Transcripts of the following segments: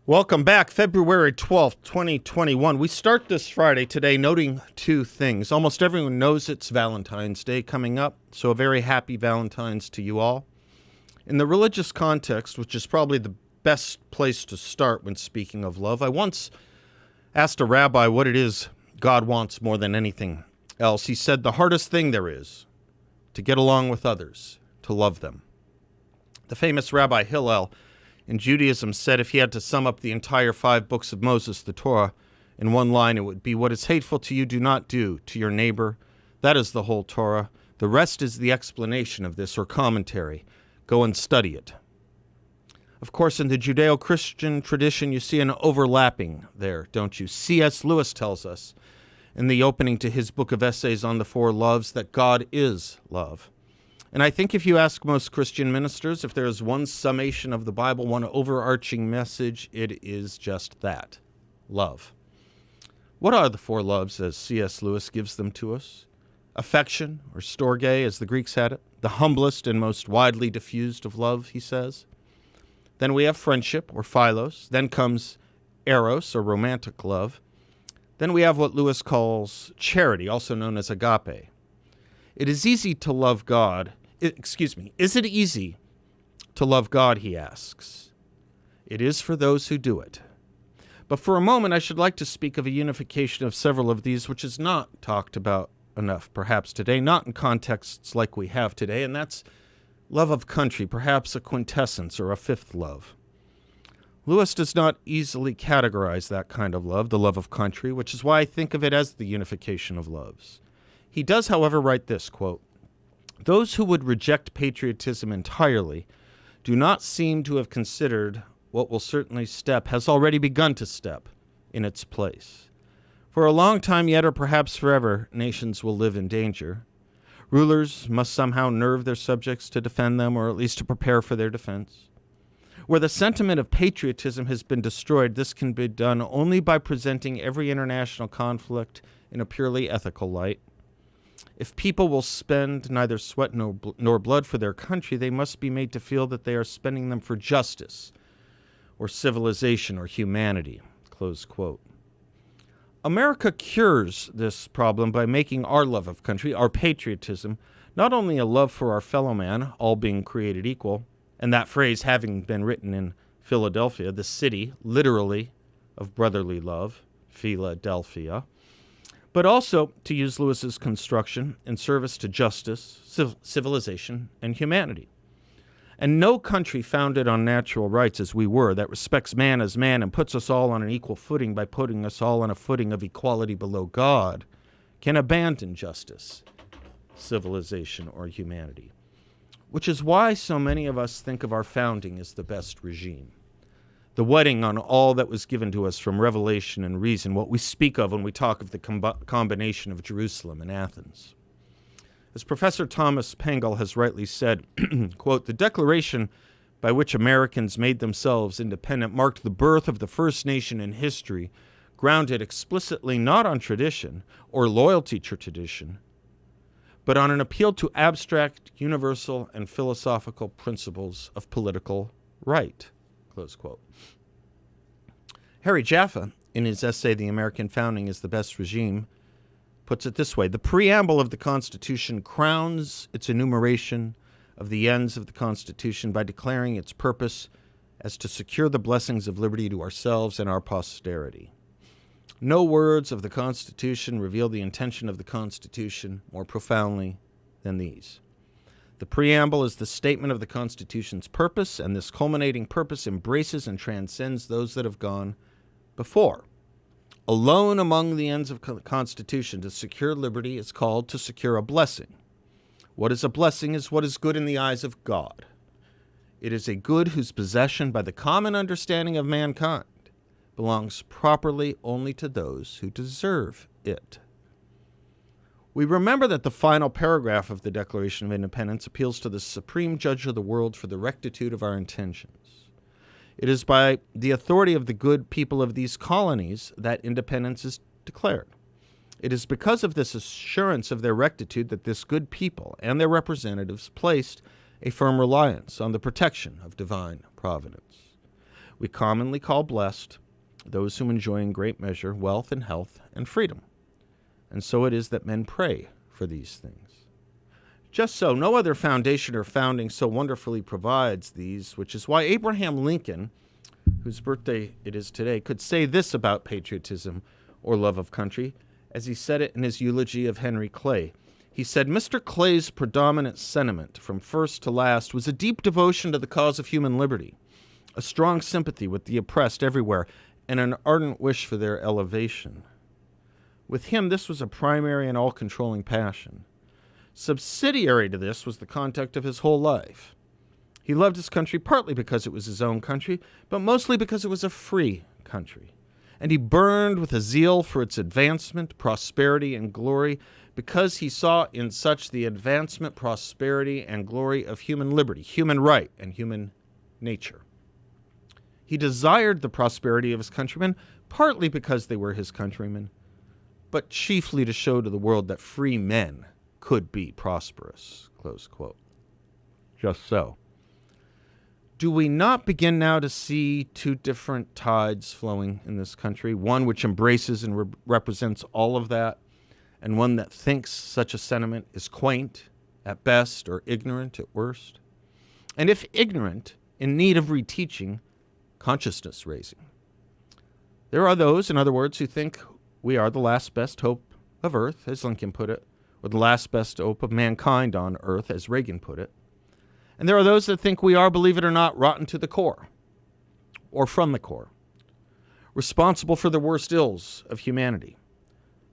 Welcome back, February 12th, 2021. We start this Friday today noting two things. Almost everyone knows it's Valentine's Day coming up, so a very happy Valentine's to you all. In the religious context, which is probably the best place to start when speaking of love, I once asked a rabbi what it is God wants more than anything else. He said the hardest thing there is to get along with others, to love them. The famous Rabbi Hillel in Judaism said if he had to sum up the entire 5 books of Moses, the Torah, in one line, it would be, what is hateful to you, do not do to your neighbor. That is the whole Torah. The rest is the explanation of this or commentary. Go and study it. Of course, in the Judeo-Christian tradition, you see an overlapping there, don't you? C.S. Lewis tells us in the opening to his book of essays on the 4 loves that God is love. And I think if you ask most Christian ministers if there is one summation of the Bible, one overarching message, it is just that, love. What are the 4 loves as C.S. Lewis gives them to us? Affection, or storge as the Greeks had it, the humblest and most widely diffused of love, he says. Then we have friendship, or philos. Then comes eros, or romantic love. Then we have what Lewis calls charity, also known as agape. It is easy to love God. Is it easy to love God, he asks. It is for those who do it. But for a moment, I should like to speak of a unification of several of these, which is not talked about enough, perhaps today, not in contexts like we have today, and that's love of country, perhaps a quintessence or a 5th love. Lewis does not easily categorize that kind of love, the love of country, which is why I think of it as the unification of loves. He does, however, write this, quote, "Those who would reject patriotism entirely do not seem to have considered what will certainly has already begun to step in its place. For a long time yet, or perhaps forever, nations will live in danger. Rulers must somehow nerve their subjects to defend them, or at least to prepare for their defense. Where the sentiment of patriotism has been destroyed, this can be done only by presenting every international conflict in a purely ethical light. If people will spend neither sweat nor blood for their country, they must be made to feel that they are spending them for justice or civilization or humanity." Close quote. America cures this problem by making our love of country, our patriotism, not only a love for our fellow man, all being created equal, and that phrase having been written in Philadelphia, the city, literally, of brotherly love, Philadelphia, but also, to use Lewis's construction, in service to justice, civilization, and humanity. And no country founded on natural rights as we were, that respects man as man and puts us all on an equal footing by putting us all on a footing of equality below God, can abandon justice, civilization, or humanity. Which is why so many of us think of our founding as the best regime. The wedding on all that was given to us from revelation and reason, what we speak of when we talk of the combination of Jerusalem and Athens. As Professor Thomas Pengel has rightly said, quote, "The declaration by which Americans made themselves independent marked the birth of the first nation in history, grounded explicitly not on tradition or loyalty to tradition, but on an appeal to abstract, universal, and philosophical principles of political right." Close quote. Harry Jaffa, in his essay, "The American Founding is the Best Regime," puts it this way: "The preamble of the Constitution crowns its enumeration of the ends of the Constitution by declaring its purpose as to secure the blessings of liberty to ourselves and our posterity. No words of the Constitution reveal the intention of the Constitution more profoundly than these. The preamble is the statement of the Constitution's purpose, and this culminating purpose embraces and transcends those that have gone before. Alone among the ends of the Constitution, to secure liberty is called to secure a blessing. What is a blessing is what is good in the eyes of God. It is a good whose possession by the common understanding of mankind belongs properly only to those who deserve it." We remember that the final paragraph of the Declaration of Independence appeals to the supreme judge of the world for the rectitude of our intentions. It is by the authority of the good people of these colonies that independence is declared. It is because of this assurance of their rectitude that this good people and their representatives placed a firm reliance on the protection of divine providence. We commonly call blessed those who enjoy in great measure wealth and health and freedom. And so it is that men pray for these things. Just so, no other foundation or founding so wonderfully provides these, which is why Abraham Lincoln, whose birthday it is today, could say this about patriotism or love of country, as he said it in his eulogy of Henry Clay. He said, "Mr. Clay's predominant sentiment from first to last was a deep devotion to the cause of human liberty, a strong sympathy with the oppressed everywhere, and an ardent wish for their elevation. With him, this was a primary and all-controlling passion. Subsidiary to this was the conduct of his whole life. He loved his country partly because it was his own country, but mostly because it was a free country. And he burned with a zeal for its advancement, prosperity, and glory, because he saw in such the advancement, prosperity, and glory of human liberty, human right, and human nature. He desired the prosperity of his countrymen, partly because they were his countrymen, but chiefly to show to the world that free men could be prosperous." Close quote. Just so. Do we not begin now to see two different tides flowing in this country? One which embraces and represents all of that, and one that thinks such a sentiment is quaint at best or ignorant at worst? And if ignorant, in need of reteaching, consciousness raising. There are those, in other words, who think we are the last best hope of earth, as Lincoln put it, or the last best hope of mankind on earth, as Reagan put it. And there are those that think we are, believe it or not, rotten to the core, or from the core, responsible for the worst ills of humanity.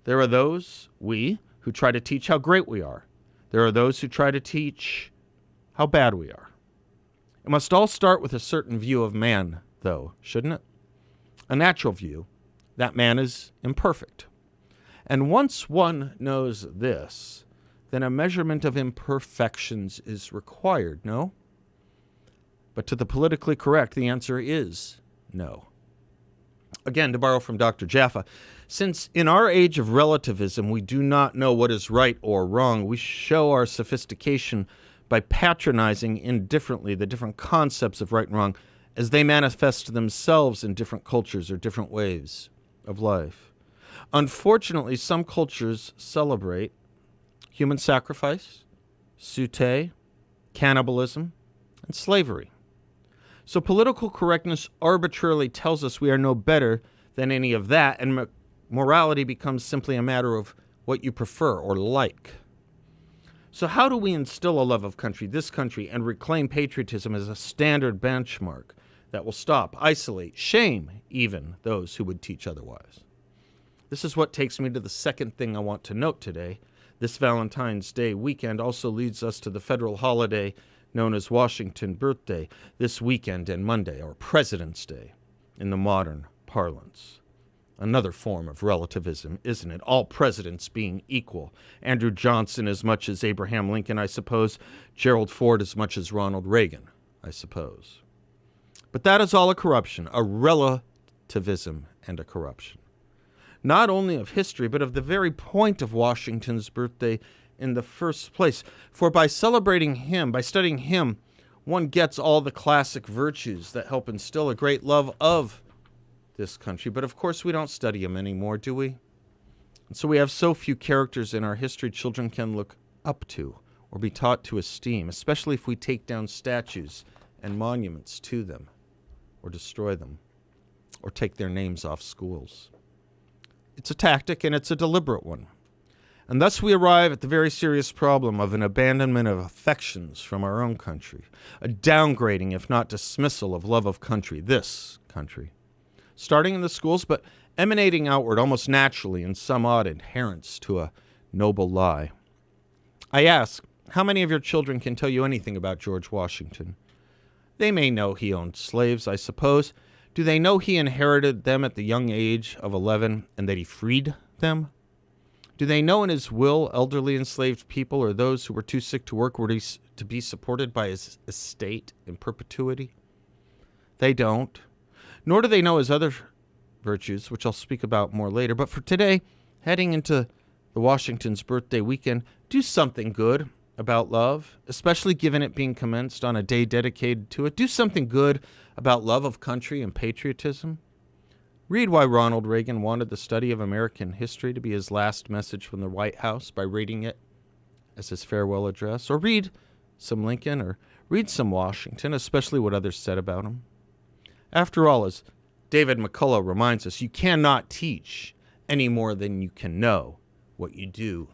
There are those, we, who try to teach how great we are. There are those who try to teach how bad we are. It must all start with a certain view of man, though, shouldn't it? A natural view, that man is imperfect. And once one knows this, then a measurement of imperfections is required, no? But to the politically correct, the answer is no. Again, to borrow from Dr. Jaffa, since in our age of relativism we do not know what is right or wrong, we show our sophistication by patronizing indifferently the different concepts of right and wrong as they manifest themselves in different cultures or different ways of life. Unfortunately, some cultures celebrate human sacrifice, sute, cannibalism, and slavery. So political correctness arbitrarily tells us we are no better than any of that, and morality becomes simply a matter of what you prefer or like. So how do we instill a love of country, this country, and reclaim patriotism as a standard benchmark that will stop, isolate, shame even those who would teach otherwise? This is what takes me to the second thing I want to note today. This Valentine's Day weekend also leads us to the federal holiday known as Washington Birthday this weekend and Monday, or President's Day in the modern parlance. Another form of relativism, isn't it? All presidents being equal. Andrew Johnson as much as Abraham Lincoln, I suppose. Gerald Ford as much as Ronald Reagan, I suppose. But that is all a corruption, a relativism and a corruption. Not only of history, but of the very point of Washington's birthday in the first place. For by celebrating him, by studying him, one gets all the classic virtues that help instill a great love of this country. But of course we don't study him anymore, do we? And so we have so few characters in our history children can look up to or be taught to esteem, especially if we take down statues and monuments to them, or destroy them, or take their names off schools. It's a tactic, and it's a deliberate one. And thus we arrive at the very serious problem of an abandonment of affections from our own country, a downgrading, if not dismissal, of love of country, this country, starting in the schools, but emanating outward almost naturally in some odd adherence to a noble lie. I ask, how many of your children can tell you anything about George Washington? They may know he owned slaves, I suppose. Do they know he inherited them at the young age of 11 and that he freed them? Do they know in his will elderly enslaved people or those who were too sick to work were to be supported by his estate in perpetuity? They don't. Nor do they know his other virtues, which I'll speak about more later. But for today, heading into the Washington's birthday weekend, do something good about love, especially given it being commenced on a day dedicated to it. Do something good about love of country and patriotism. Read why Ronald Reagan wanted the study of American history to be his last message from the White House by reading it as his farewell address. Or read some Lincoln, or read some Washington, especially what others said about him. After all, as David McCullough reminds us, you cannot teach any more than you can know what you do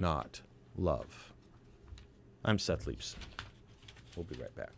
not love. I'm Seth Leibson. We'll be right back.